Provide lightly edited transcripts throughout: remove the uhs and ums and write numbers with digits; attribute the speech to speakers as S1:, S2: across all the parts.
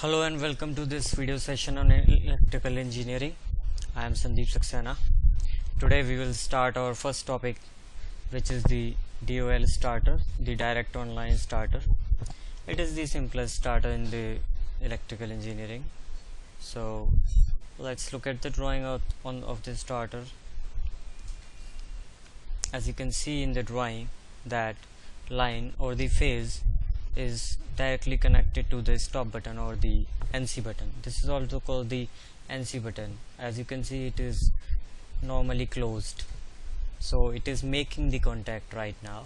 S1: Hello and welcome to this video session on electrical engineering. I am Sandeep Saxena. Today we will start our first topic, which is the DOL starter, the direct online starter. It is the simplest starter in the electrical engineering. So let's look at the drawing of the starter. As you can see in the drawing, that line or the phase is directly connected to the stop button or the NC button. This is also called the NC button. As you can see, it is normally closed, so it is making the contact right now.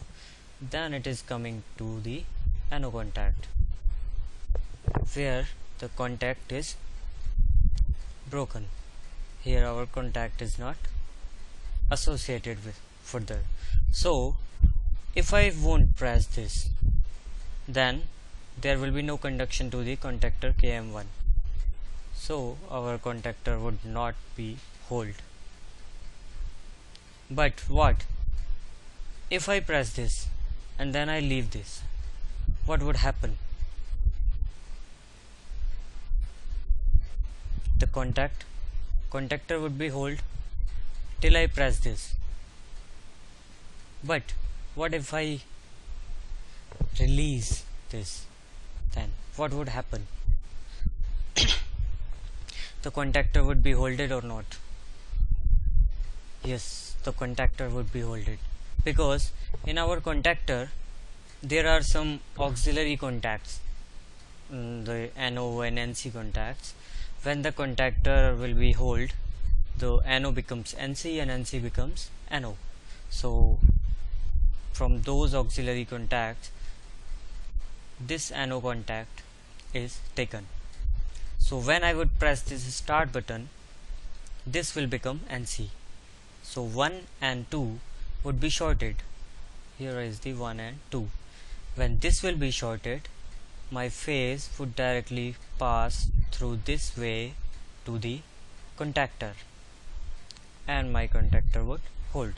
S1: Then it is coming to the NO contact, where the contact is broken. Here our contact is not associated with further. So if I won't press this, then there will be no conduction to the contactor KM1, so our contactor would not be hold. But what if I press this and then I leave this? What would happen? The contactor would be hold till I press this. But what if I release this? Then what would happen? The contactor would be holded or not? Yes, the contactor would be holded, because in our contactor there are some auxiliary contacts, the NO and NC contacts. When the contactor will be hold, the NO becomes NC and NC becomes NO. So from those auxiliary contacts, this NO contact is taken. So when I would press this start button, this will become NC. So 1 and 2 would be shorted. Here is the 1 and 2. When this will be shorted, my phase would directly pass through this way to the contactor, and my contactor would hold.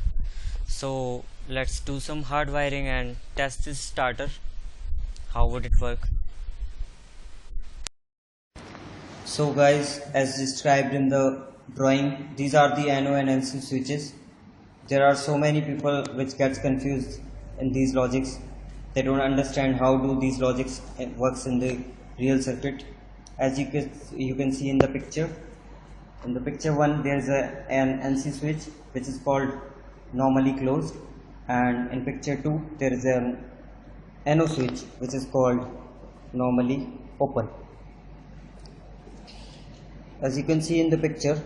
S1: So let's do some hard wiring and test this starter. How would it work? So guys, as described in the drawing, these are the NO and NC switches. There are so many people which gets confused in these logics. They don't understand how do these logics works in the real circuit. As you can see in the picture. In the picture 1, there is an NC switch which is called normally closed, and in picture 2 there is an NO switch which is called normally open. As you can see in the picture,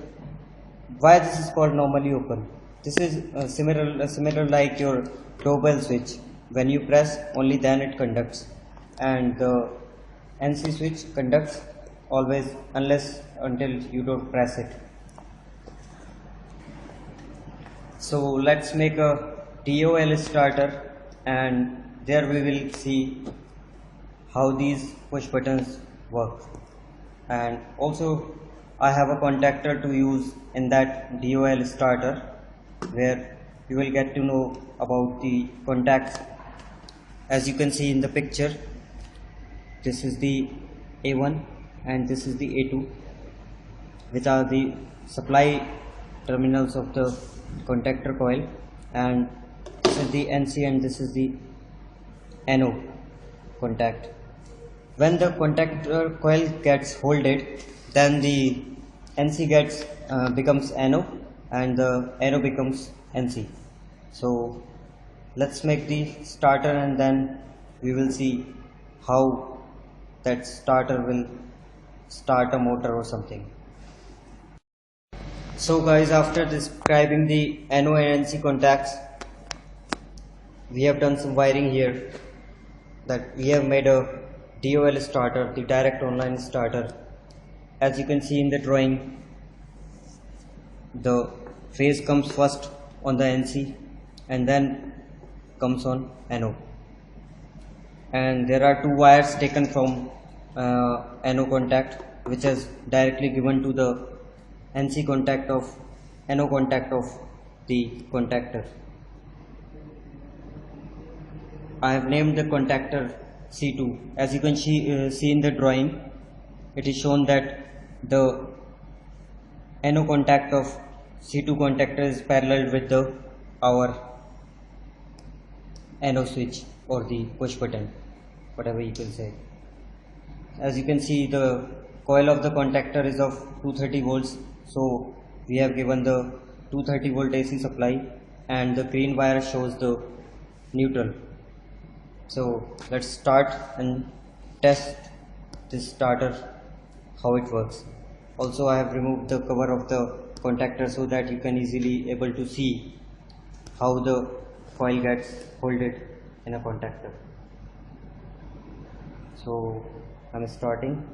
S1: why this is called normally open? This is similar like your DOL switch. When you press, only then it conducts, and the NC switch conducts always until you don't press it. So let's make a DOL starter, and there we will see how these push buttons work. And also I have a contactor to use in that DOL starter, where you will get to know about the contacts. As you can see in the picture, this is the A1 and this is the A2, which are the supply terminals of the contactor coil, and this is the NC and this is the NO contact. When the contactor coil gets holded, then the NC becomes NO and the NO becomes NC. So let's make the starter, and then we will see how that starter will start a motor or something. So guys, after describing the NO and NC contacts, we have done some wiring here. That we have made a DOL starter, the direct online starter. As you can see in the drawing, the phase comes first on the NC and then comes on NO, and there are two wires taken from NO contact, which is directly given to the NC contact of NO contact of the contactor. I have named the contactor C2. As you can see in the drawing, it is shown that the NO contact of C2 contactor is parallel with our NO switch or the push button, whatever you can say. As you can see, the coil of the contactor is of 230 volts, so we have given the 230 volt AC supply, and the green wire shows the neutral. So let's start and test this starter, how it works. Also, I have removed the cover of the contactor so that you can easily able to see how the coil gets folded in a contactor. So I'm starting.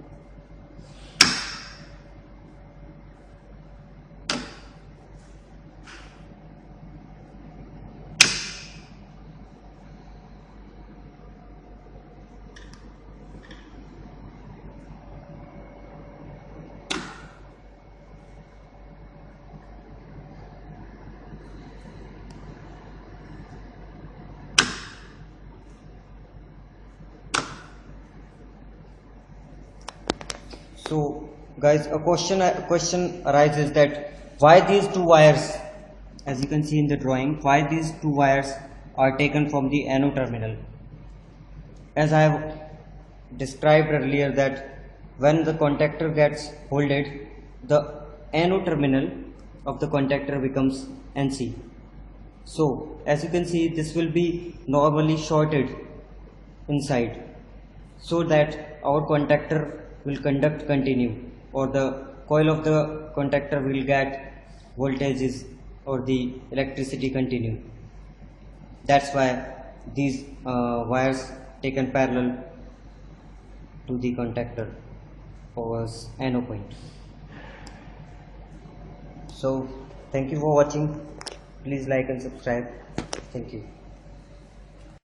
S1: So guys, a question arises that why these two wires, as you can see in the drawing, why these two wires are taken from the NO terminal. As I have described earlier, that when the contactor gets folded, the NO terminal of the contactor becomes NC. So as you can see, this will be normally shorted inside, so that our contactor will conduct continue, or the coil of the contactor will get voltages or the electricity continue. That's why these wires taken parallel to the contactor was NO point. So thank you for watching. Please like and subscribe. Thank you.